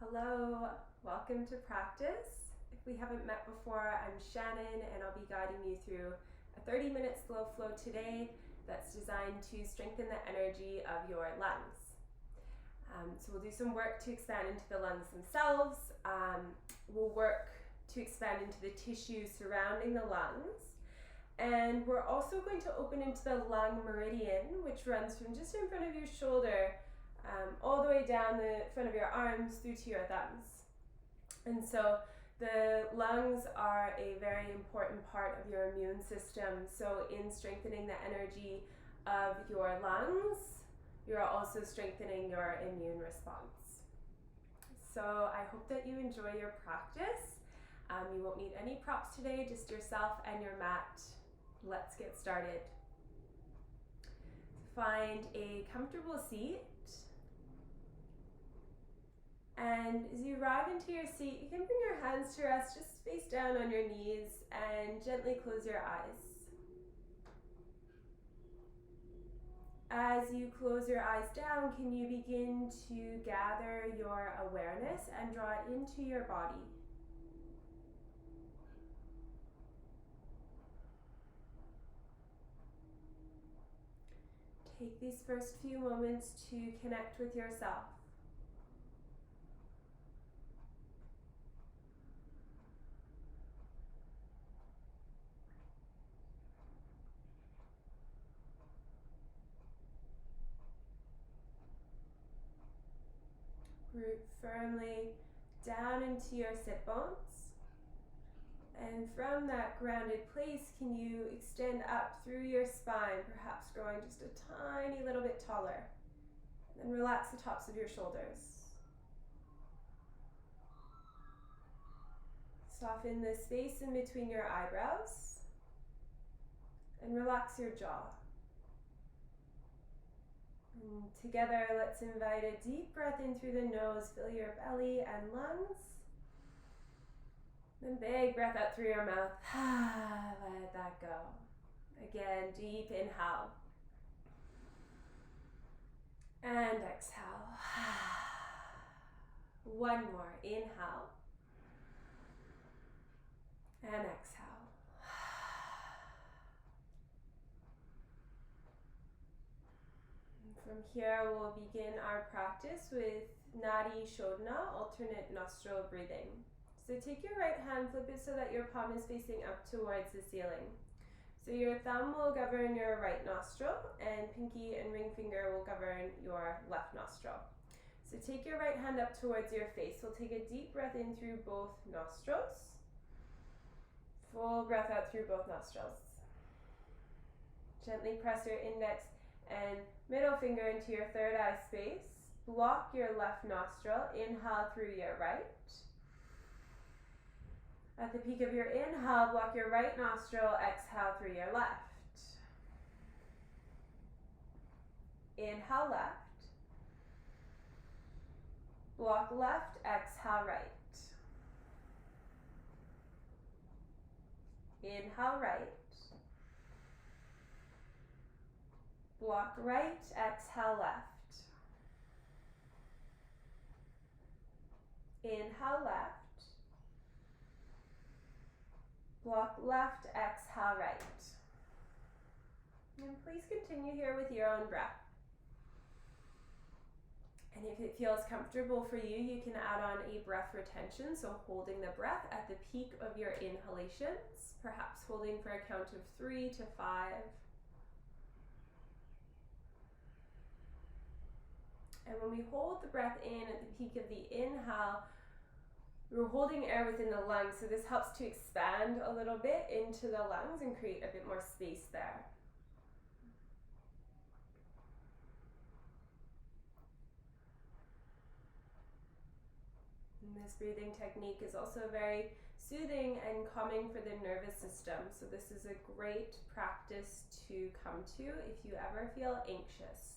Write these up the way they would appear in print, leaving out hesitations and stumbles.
Hello, welcome to practice. If we haven't met before, I'm Shannon and I'll be guiding you through a 30-minute slow flow today that's designed to strengthen the energy of your lungs. So we'll do some work to expand into the lungs themselves. We'll work to expand into the tissue surrounding the lungs. And we're also going to open into the lung meridian, which runs from just in front of your shoulder all the way down the front of your arms through to your thumbs. And so the lungs are a very important part of your immune system. So in strengthening the energy of your lungs, you're also strengthening your immune response. So I hope that you enjoy your practice. You won't need any props today, just yourself and your mat. Let's get started. Find a comfortable seat. And as you arrive into your seat, you can bring your hands to rest just face down on your knees and gently close your eyes. As you close your eyes down, can you begin to gather your awareness and draw it into your body? Take these first few moments to connect with yourself. Root firmly down into your sit bones. And from that grounded place, can you extend up through your spine, perhaps growing just a tiny little bit taller. Then relax the tops of your shoulders. Soften the space in between your eyebrows. And relax your jaw. And together, let's invite a deep breath in through the nose. Fill your belly and lungs. Then big breath out through your mouth. Let that go. Again, deep inhale. And exhale. One more. Inhale. And exhale. From here, we'll begin our practice with Nadi Shodhana, alternate nostril breathing. So take your right hand, flip it so that your palm is facing up towards the ceiling. So your thumb will govern your right nostril, and pinky and ring finger will govern your left nostril. So take your right hand up towards your face. We'll take a deep breath in through both nostrils. Full breath out through both nostrils. Gently press your index and middle finger into your third eye space. Block your left nostril. Inhale through your right. At the peak of your inhale, block your right nostril. Exhale through your left. Inhale left. Block left. Exhale right. Inhale right. Block right. Exhale left. Inhale left. Block left, exhale right. And please continue here with your own breath. And if it feels comfortable for you, you can add on a breath retention, so holding the breath at the peak of your inhalations, perhaps holding for a count of 3 to 5. And when we hold the breath in at the peak of the inhale, we're holding air within the lungs, so this helps to expand a little bit into the lungs and create a bit more space there. And this breathing technique is also very soothing and calming for the nervous system, so this is a great practice to come to if you ever feel anxious.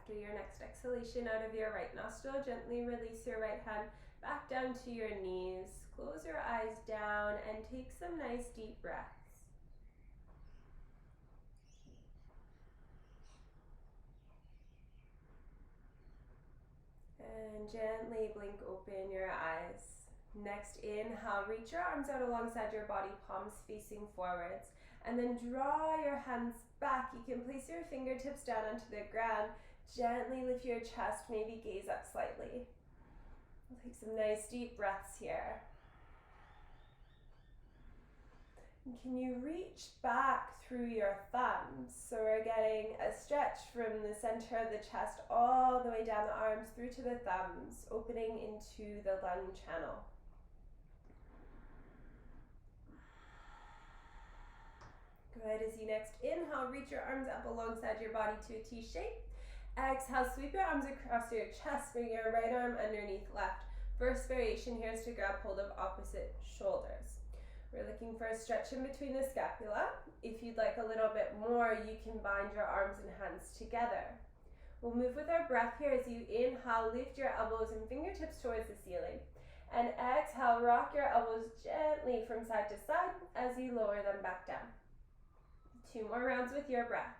After your next exhalation out of your right nostril, gently release your right hand back down to your knees. Close your eyes down and take some nice deep breaths. And gently blink open your eyes. Next, inhale, reach your arms out alongside your body, palms facing forwards. And then draw your hands back. You can place your fingertips down onto the ground. Gently lift your chest, maybe gaze up slightly. We'll take some nice deep breaths here. And can you reach back through your thumbs? So we're getting a stretch from the center of the chest all the way down the arms through to the thumbs, opening into the lung channel. Good. As you next inhale, reach your arms up alongside your body to a T shape. Exhale, sweep your arms across your chest, bring your right arm underneath left. First variation here is to grab hold of opposite shoulders. We're looking for a stretch in between the scapula. If you'd like a little bit more, you can bind your arms and hands together. We'll move with our breath here. As you inhale, lift your elbows and fingertips towards the ceiling. And exhale, rock your elbows gently from side to side as you lower them back down. 2 more rounds with your breath.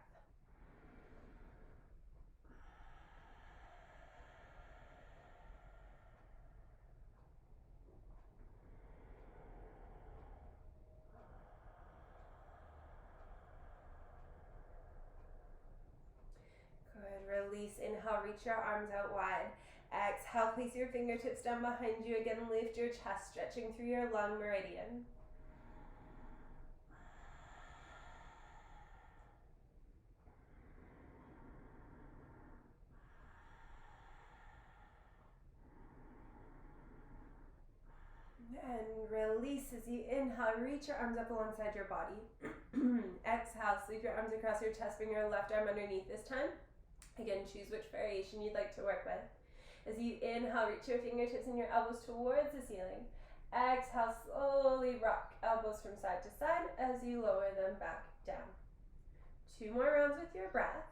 Good. Release. Inhale, reach your arms out wide. Exhale, place your fingertips down behind you. Again, lift your chest, stretching through your lung meridian. And release as you inhale, reach your arms up alongside your body. Exhale, sweep your arms across your chest, bring your left arm underneath this time. Again, choose which variation you'd like to work with. As you inhale, reach your fingertips and your elbows towards the ceiling. Exhale, slowly rock elbows from side to side as you lower them back down. 2 more rounds with your breath.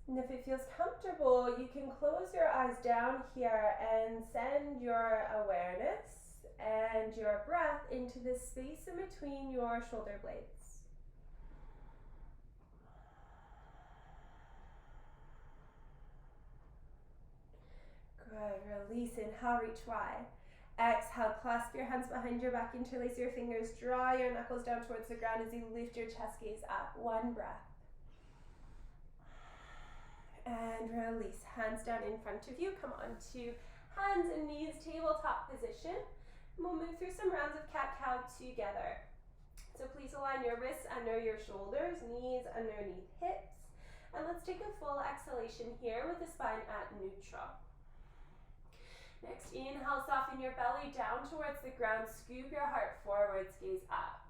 And if it feels comfortable, you can close your eyes down here and send your awareness and your breath into the space in between your shoulder blades. Good. Release. Inhale, reach wide. Exhale, clasp your hands behind your back, interlace your fingers, draw your knuckles down towards the ground as you lift your chest gaze up. 1 breath. And release. Hands down in front of you. Come on to hands and knees, tabletop position. And we'll move through some rounds of cat-cow together. So please align your wrists under your shoulders, knees underneath hips. And let's take a full exhalation here with the spine at neutral. Next, inhale, soften your belly down towards the ground. Scoop your heart forwards, gaze up.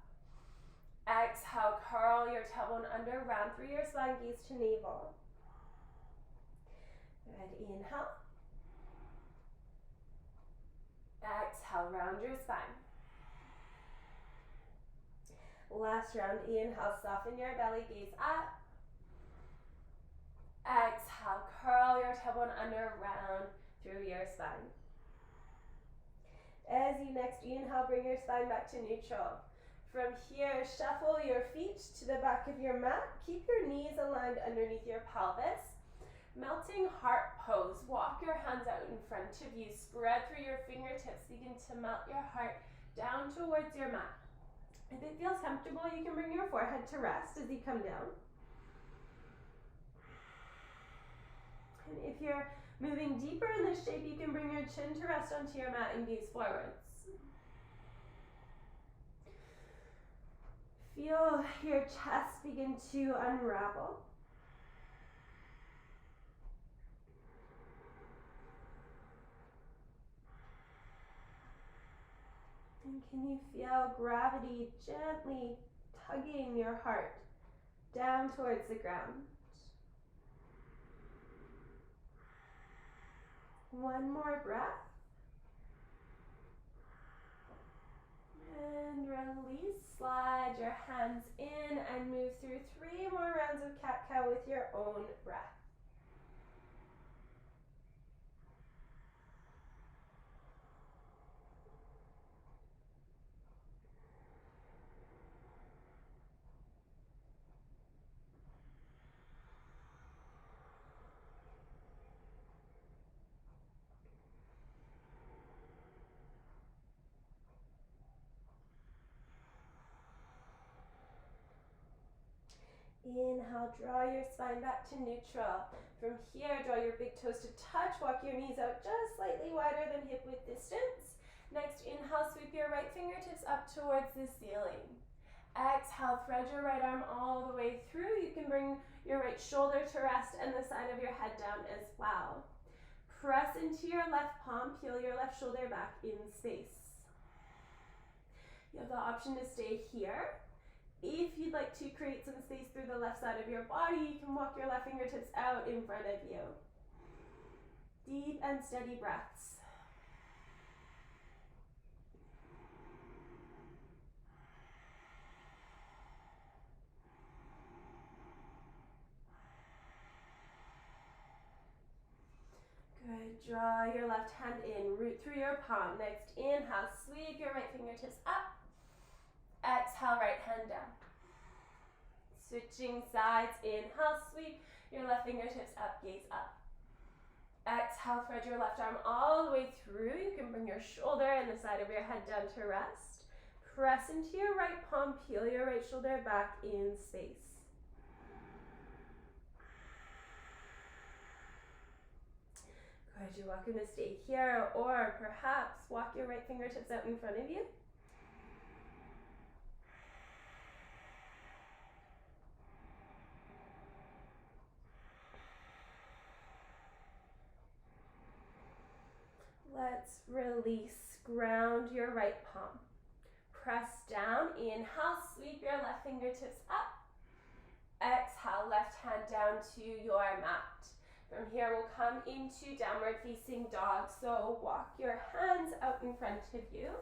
Exhale, curl your tailbone under, round through your spine, gaze to navel. Good. Inhale. Exhale, round your spine. Last round, inhale, soften your belly, gaze up. Exhale, curl your tailbone under, round through your spine. As you next inhale, bring your spine back to neutral. From here, shuffle your feet to the back of your mat. Keep your knees aligned underneath your pelvis. Melting heart pose. Walk your hands out in front of you. Spread through your fingertips. Begin to melt your heart down towards your mat. If it feels comfortable, you can bring your forehead to rest as you come down. And if you're moving deeper in this shape, you can bring your chin to rest onto your mat and gaze forwards. Feel your chest begin to unravel. And can you feel gravity gently tugging your heart down towards the ground? 1 more breath. And release. Slide your hands in and move through 3 more rounds of cat-cow with your own breath. Inhale, draw your spine back to neutral. From here, draw your big toes to touch. Walk your knees out just slightly wider than hip width distance. Next, inhale, sweep your right fingertips up towards the ceiling. Exhale, thread your right arm all the way through. You can bring your right shoulder to rest and the side of your head down as well. Press into your left palm, peel your left shoulder back in space. You have the option to stay here. If you'd like to create some space through the left side of your body, you can walk your left fingertips out in front of you. Deep and steady breaths. Good. Draw your left hand in, root through your palm. Next, inhale, sweep your right fingertips up. Exhale, right hand down. Switching sides, inhale, sweep your left fingertips up, gaze up. Exhale, thread your left arm all the way through. You can bring your shoulder and the side of your head down to rest. Press into your right palm, peel your right shoulder back in space. Good, you're welcome to stay here or perhaps walk your right fingertips out in front of you. Let's release, ground your right palm. Press down, inhale, sweep your left fingertips up. Exhale, left hand down to your mat. From here, we'll come into downward facing dog. So walk your hands out in front of you.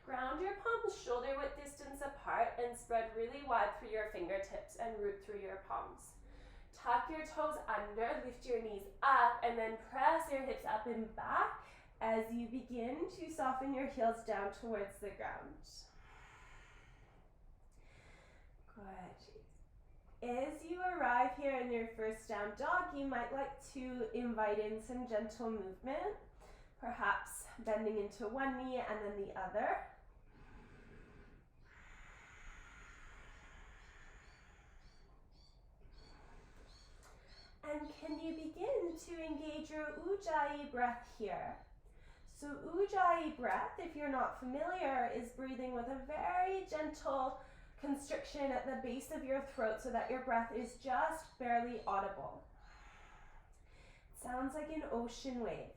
Ground your palms shoulder width distance apart and spread really wide through your fingertips and root through your palms. Tuck your toes under, lift your knees up, and then press your hips up and back as you begin to soften your heels down towards the ground. Good. As you arrive here in your first down dog, you might like to invite in some gentle movement, perhaps bending into one knee and then the other. And can you begin to engage your Ujjayi breath here? So Ujjayi breath, if you're not familiar, is breathing with a very gentle constriction at the base of your throat so that your breath is just barely audible. It sounds like an ocean wave.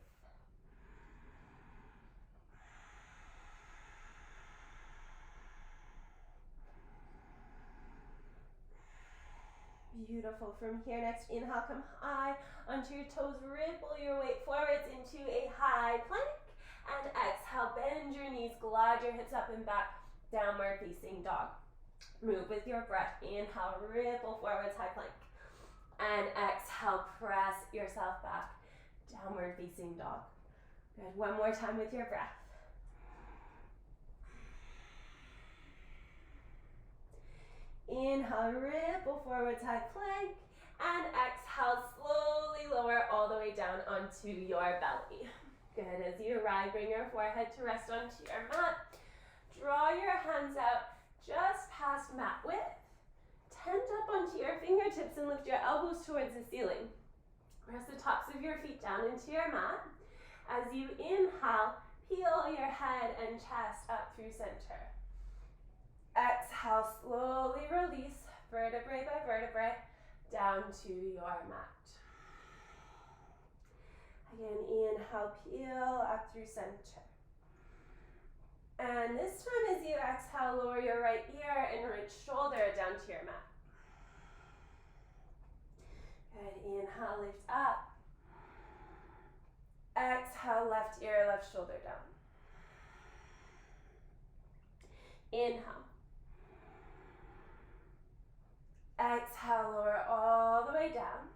Beautiful. From here, next inhale, come high onto your toes, ripple your weight forwards into a high plank. And exhale, bend your knees, glide your hips up and back, downward facing dog. Move with your breath. Inhale, ripple forwards, high plank. And exhale, press yourself back, downward facing dog. Good. One more time with your breath. Inhale, ripple forwards, high plank. And exhale, slowly lower all the way down onto your belly. Good. As you arrive, bring your forehead to rest onto your mat. Draw your hands out just past mat width. Tent up onto your fingertips and lift your elbows towards the ceiling. Press the tops of your feet down into your mat. As you inhale, peel your head and chest up through center. Exhale, slowly release, vertebrae by vertebrae, down to your mat. Again, inhale, peel up through center. And this time as you exhale, lower your right ear and right shoulder down to your mat. Good, inhale, lift up. Exhale, left ear, left shoulder down. Inhale. Exhale, lower all the way down.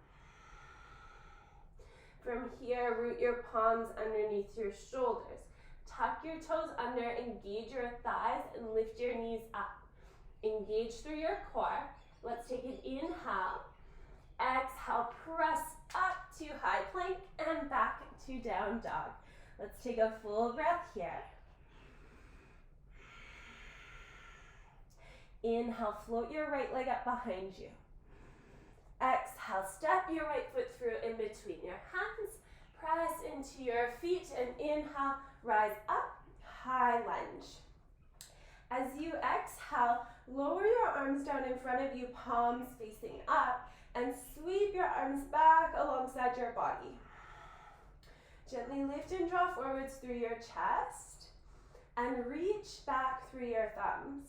From here, root your palms underneath your shoulders. Tuck your toes under, engage your thighs, and lift your knees up. Engage through your core. Let's take an inhale. Exhale, press up to high plank and back to down dog. Let's take a full breath here. Inhale, float your right leg up behind you. Exhale, step your right foot through in between your hands. Press into your feet and inhale, rise up, high lunge. As you exhale, lower your arms down in front of you, palms facing up, and sweep your arms back alongside your body. Gently lift and draw forwards through your chest and reach back through your thumbs.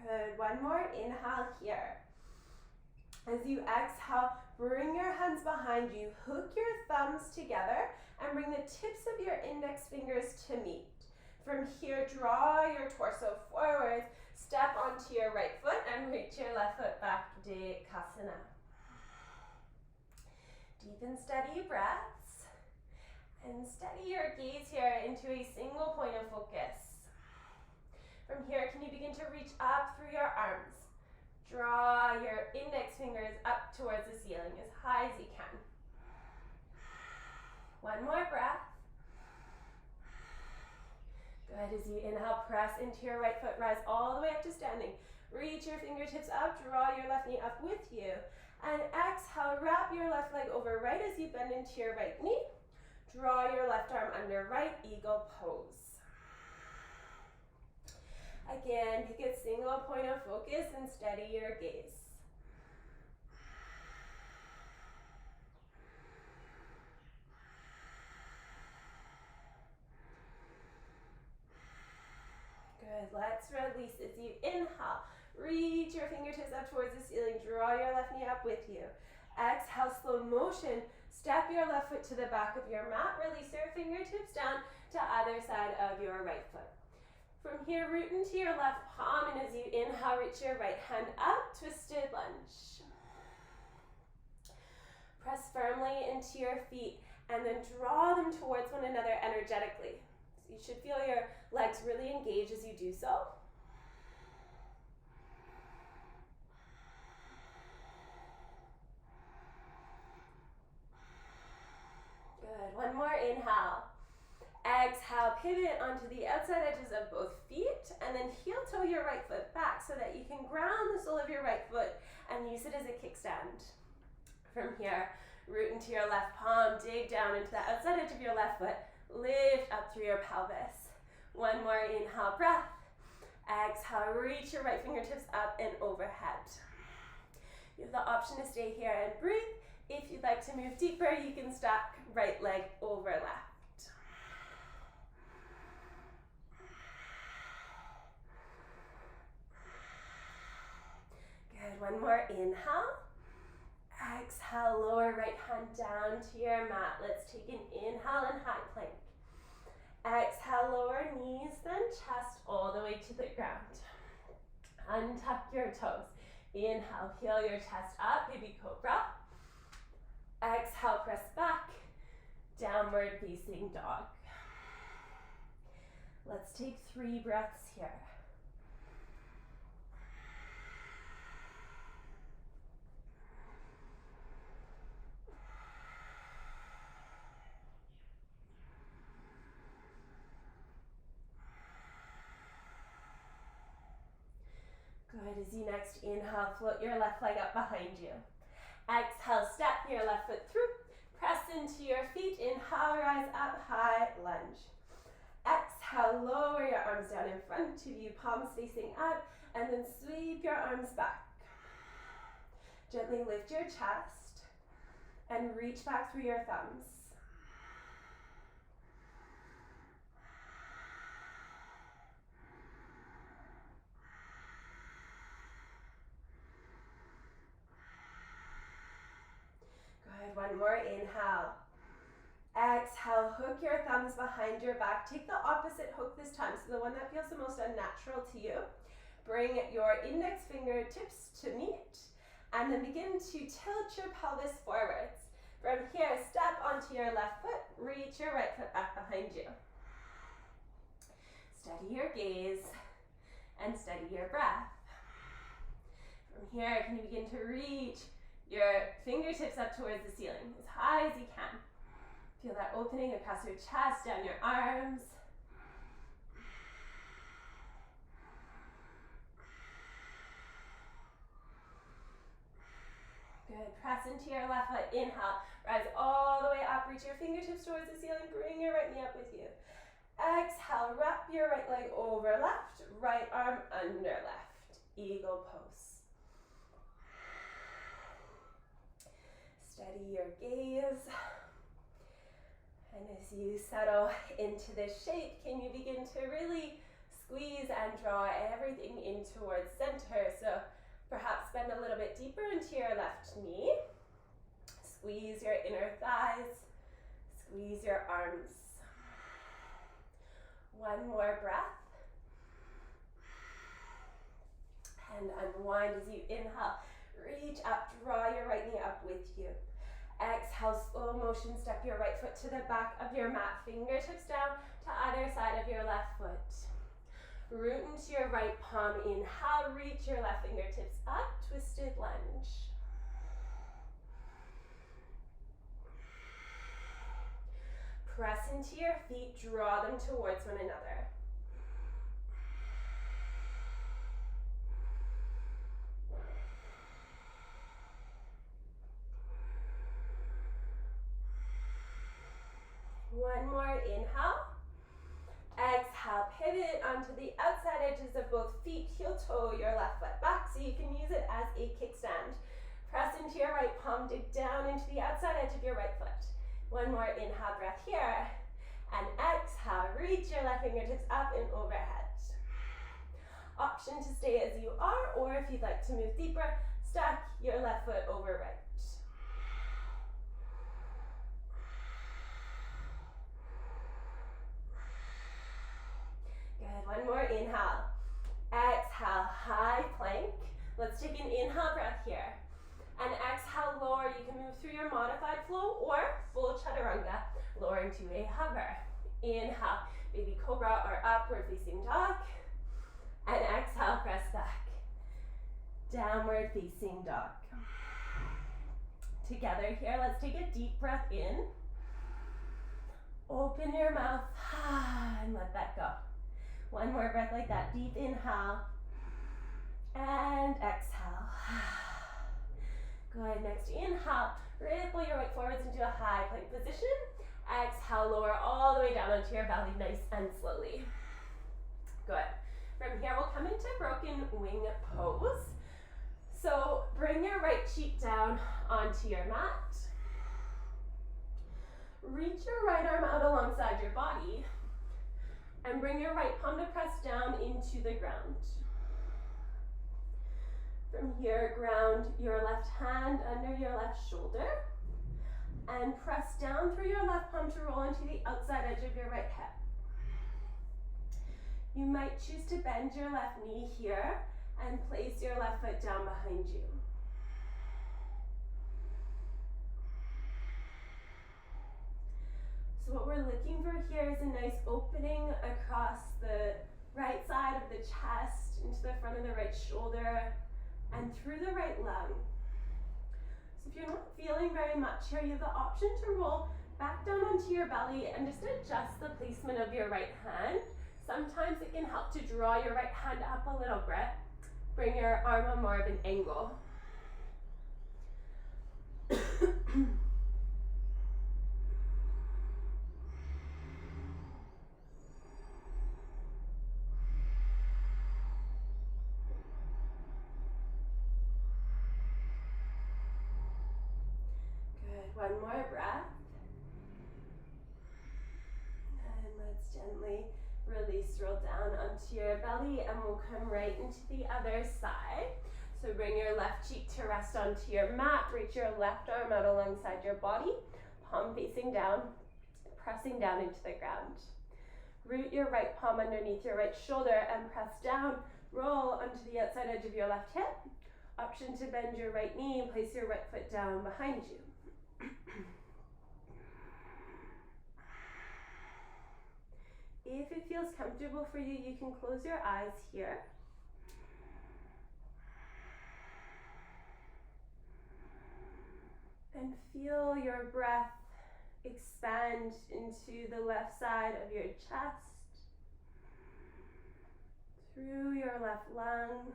Good, one more inhale here. As you exhale, bring your hands behind you, hook your thumbs together, and bring the tips of your index fingers to meet. From here, draw your torso forward, step onto your right foot, and reach your left foot back, Dekasana. Deep and steady breaths, and steady your gaze here into a single point of focus. From here, can you begin to reach up through your arms? Draw your index fingers up towards the ceiling as high as you can. One more breath. Good, as you inhale, press into your right foot, rise all the way up to standing. Reach your fingertips up, draw your left knee up with you. And exhale, wrap your left leg over right as you bend into your right knee. Draw your left arm under right, eagle pose. Again, pick a single point of focus and steady your gaze. Good, let's release as you inhale. Reach your fingertips up towards the ceiling. Draw your left knee up with you. Exhale, slow motion. Step your left foot to the back of your mat. Release your fingertips down to either side of your right foot. From here, root into your left palm, and as you inhale, reach your right hand up, twisted lunge. Press firmly into your feet, and then draw them towards one another energetically. So you should feel your legs really engage as you do so. Good, one more inhale. Exhale, pivot onto the outside edges of both feet, and then heel toe your right foot back so that you can ground the sole of your right foot and use it as a kickstand. From here, root into your left palm, dig down into the outside edge of your left foot, lift up through your pelvis. One more inhale, breath. Exhale, reach your right fingertips up and overhead. You have the option to stay here and breathe. If you'd like to move deeper, you can stack right leg over left. Good, one more inhale. Exhale, lower right hand down to your mat. Let's take an inhale in high plank. Exhale, lower knees, then chest all the way to the ground. Untuck your toes. Inhale, heel your chest up, baby cobra. Exhale, press back, downward facing dog. Let's take 3 breaths here. Good, as you next inhale, float your left leg up behind you. Exhale, step your left foot through, press into your feet, inhale, rise up, high lunge. Exhale, lower your arms down in front of you, palms facing up, and then sweep your arms back. Gently lift your chest and reach back through your thumbs. Good, one more inhale. Exhale, hook your thumbs behind your back. Take the opposite hook this time, so the one that feels the most unnatural to you. Bring your index fingertips to meet, and then begin to tilt your pelvis forwards. From here, step onto your left foot, reach your right foot back behind you. Steady your gaze, and steady your breath. From here, can you begin to reach your fingertips up towards the ceiling, as high as you can. Feel that opening across your chest, down your arms. Good. Press into your left foot. Inhale. Rise all the way up. Reach your fingertips towards the ceiling. Bring your right knee up with you. Exhale. Wrap your right leg over left. Right arm under left. Eagle pose. Steady your gaze. And as you settle into this shape, can you begin to really squeeze and draw everything in towards center? So perhaps bend a little bit deeper into your left knee. Squeeze your inner thighs. Squeeze your arms. One more breath. And unwind as you inhale. Reach up, draw your right knee up with you. Exhale, slow motion, step your right foot to the back of your mat. Fingertips down to either side of your left foot. Root into your right palm. Inhale, reach your left fingertips up, twisted lunge. Press into your feet, draw them towards one another. One more, inhale. Exhale, pivot onto the outside edges of both feet, heel toe your left foot back so you can use it as a kickstand. Press into your right palm, dig down into the outside edge of your right foot. One more inhale breath here, and exhale, reach your left fingertips up and overhead. Option to stay as you are, or if you'd like to move deeper, stack your left foot over right. One more inhale. Exhale, high plank. Let's take an inhale breath here. And exhale, lower. You can move through your modified flow or full chaturanga, lowering to a hover. Inhale, baby cobra or upward facing dog. And exhale, press back. Downward facing dog. Together here, let's take a deep breath in. Open your mouth and let that go. One more breath like that. Deep inhale and exhale. Good. Next inhale. Ripple your weight forwards into a high plank position. Exhale, lower all the way down onto your belly, nice and slowly. Good. From here, we'll come into broken wing pose. So bring your right cheek down onto your mat. Reach your right arm out alongside your body. And bring your right palm to press down into the ground. From here, ground your left hand under your left shoulder. And press down through your left palm to roll into the outside edge of your right hip. You might choose to bend your left knee here and place your left foot down behind you. So what we're looking for here is a nice opening across the right side of the chest, into the front of the right shoulder, and through the right lung. So if you're not feeling very much here, you have the option to roll back down onto your belly and just adjust the placement of your right hand. Sometimes it can help to draw your right hand up a little bit. Bring your arm on more of an angle. One more breath. And let's gently release, roll down onto your belly, and we'll come right into the other side. So bring your left cheek to rest onto your mat. Reach your left arm out alongside your body, palm facing down, pressing down into the ground. Root your right palm underneath your right shoulder and press down. Roll onto the outside edge of your left hip. Option to bend your right knee and place your right foot down behind you. If it feels comfortable for you, you can close your eyes here. And feel your breath expand into the left side of your chest, through your left lung.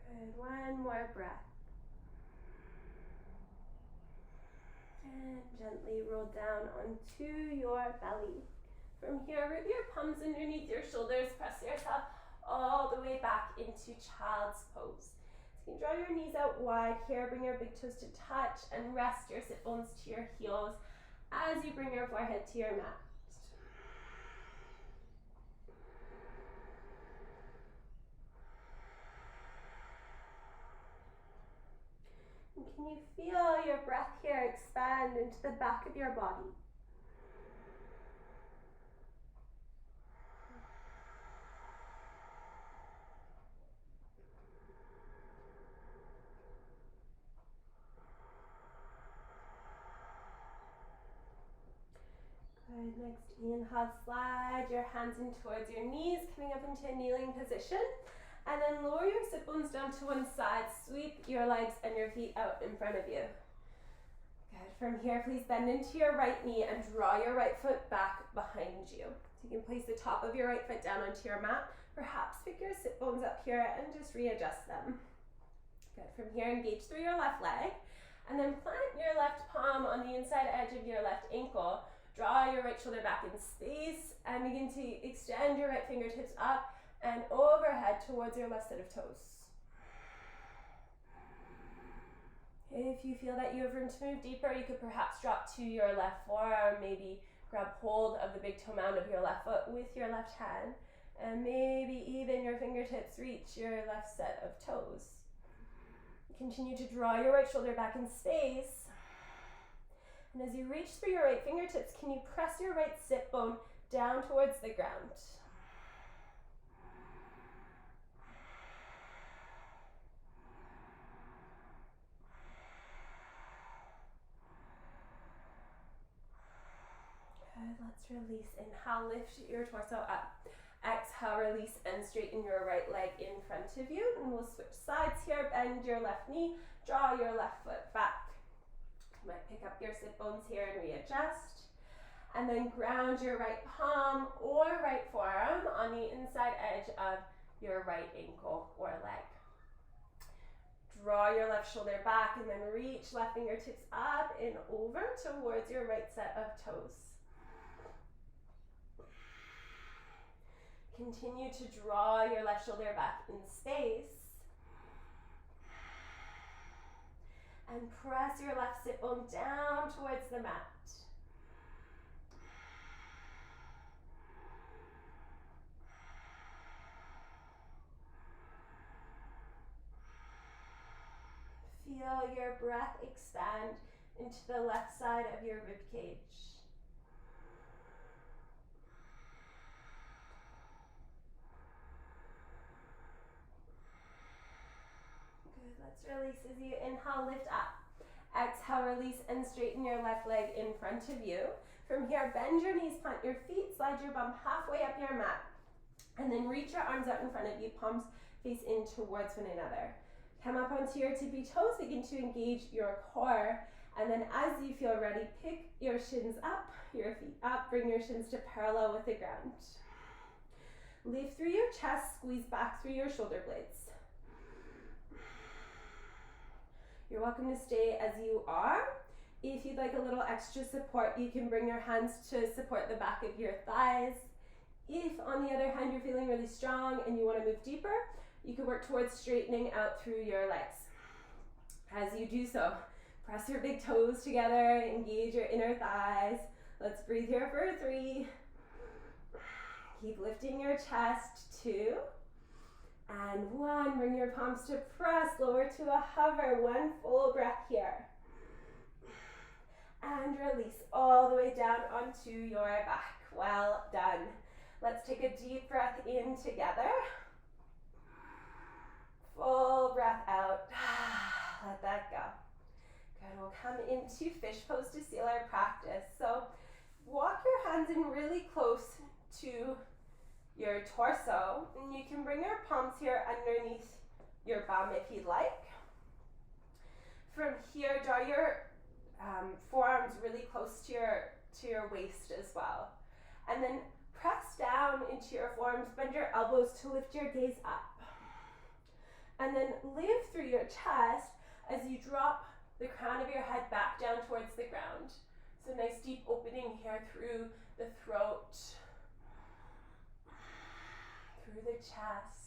Good, one more breath. And gently roll down onto your belly. From here, root your palms underneath your shoulders, press yourself all the way back into child's pose. So you can draw your knees out wide here, bring your big toes to touch, and rest your sit bones to your heels as you bring your forehead to your mat. And can you feel your breath here expand into the back of your body? Good, next inhale, slide your hands in towards your knees, coming up into a kneeling position. And then lower your sit bones down to one side, sweep your legs and your feet out in front of you. Good, from here, please bend into your right knee and draw your right foot back behind you. So you can place the top of your right foot down onto your mat. Perhaps pick your sit bones up here and just readjust them. Good, from here, engage through your left leg. And then plant your left palm on the inside edge of your left ankle. Draw your right shoulder back in space and begin to extend your right fingertips up and overhead towards your left set of toes. If you feel that you have room to move deeper, you could perhaps drop to your left forearm, maybe grab hold of the big toe mound of your left foot with your left hand, and maybe even your fingertips reach your left set of toes. Continue to draw your right shoulder back in space. And as you reach through your right fingertips, can you press your right sit bone down towards the ground? Good, let's release. Inhale, lift your torso up. Exhale, release and straighten your right leg in front of you. And we'll switch sides here. Bend your left knee, draw your left foot back. You might pick up your sit bones here and readjust. And then ground your right palm or right forearm on the inside edge of your right ankle or leg. Draw your left shoulder back and then reach left fingertips up and over towards your right set of toes. Continue to draw your left shoulder back in space. And press your left sit bone down towards the mat. Feel your breath expand into the left side of your rib cage. Good, let's release as you inhale, lift up. Exhale, release and straighten your left leg in front of you. From here, bend your knees, plant your feet, slide your bum halfway up your mat. And then reach your arms out in front of you, palms face in towards one another. Come up onto your tippy toes, begin to engage your core. And then as you feel ready, pick your shins up, your feet up, bring your shins to parallel with the ground. Lift through your chest, squeeze back through your shoulder blades. You're welcome to stay as you are. If you'd like a little extra support, you can bring your hands to support the back of your thighs. If, on the other hand, you're feeling really strong and you want to move deeper, you can work towards straightening out through your legs. As you do so, press your big toes together, engage your inner thighs. Let's breathe here for 3. Keep lifting your chest, 2. And 1, bring your palms to press, lower to a hover, 1 full breath here. And release all the way down onto your back. Well done. Let's take a deep breath in together. Full breath out. Let that go. Good, we'll come into fish pose to seal our practice. So walk your hands in really close to your torso, and you can bring your palms here underneath your bum if you'd like. From here, draw your forearms really close to your waist as well. And then press down into your forearms, bend your elbows to lift your gaze up. And then lift through your chest as you drop the crown of your head back down towards the ground. So nice deep opening here through the throat, through the chest.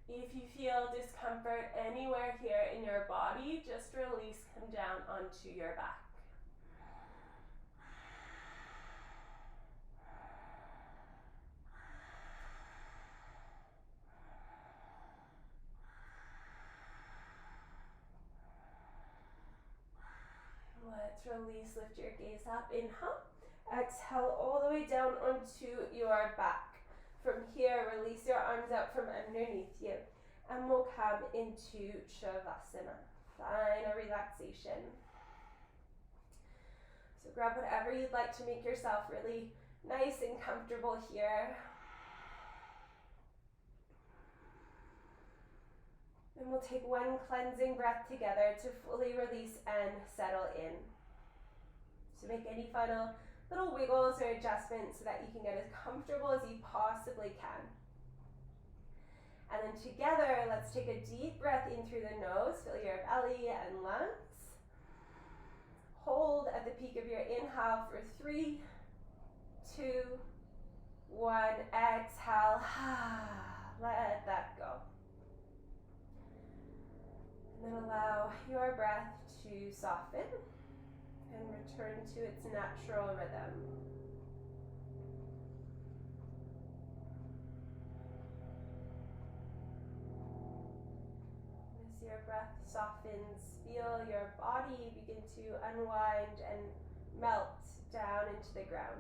If you feel discomfort anywhere here in your body, just release, come down onto your back. Let's release, lift your gaze up, inhale. Exhale all the way down onto your back. From here, release your arms out from underneath you. And we'll come into Shavasana. Find a relaxation. So grab whatever you'd like to make yourself really nice and comfortable here. And we'll take one cleansing breath together to fully release and settle in. So make any final little wiggles or adjustments so that you can get as comfortable as you possibly can. And then together, let's take a deep breath in through the nose, fill your belly and lungs. Hold at the peak of your inhale for 3, 2, 1. Exhale. Let that go. And then allow your breath to soften and return to its natural rhythm. As your breath softens, feel your body begin to unwind and melt down into the ground.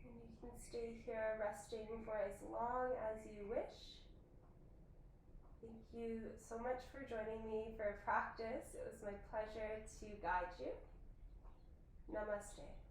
And you can stay here resting for as long as you wish. Thank you so much for joining me for practice. It was my pleasure to guide you. Namaste.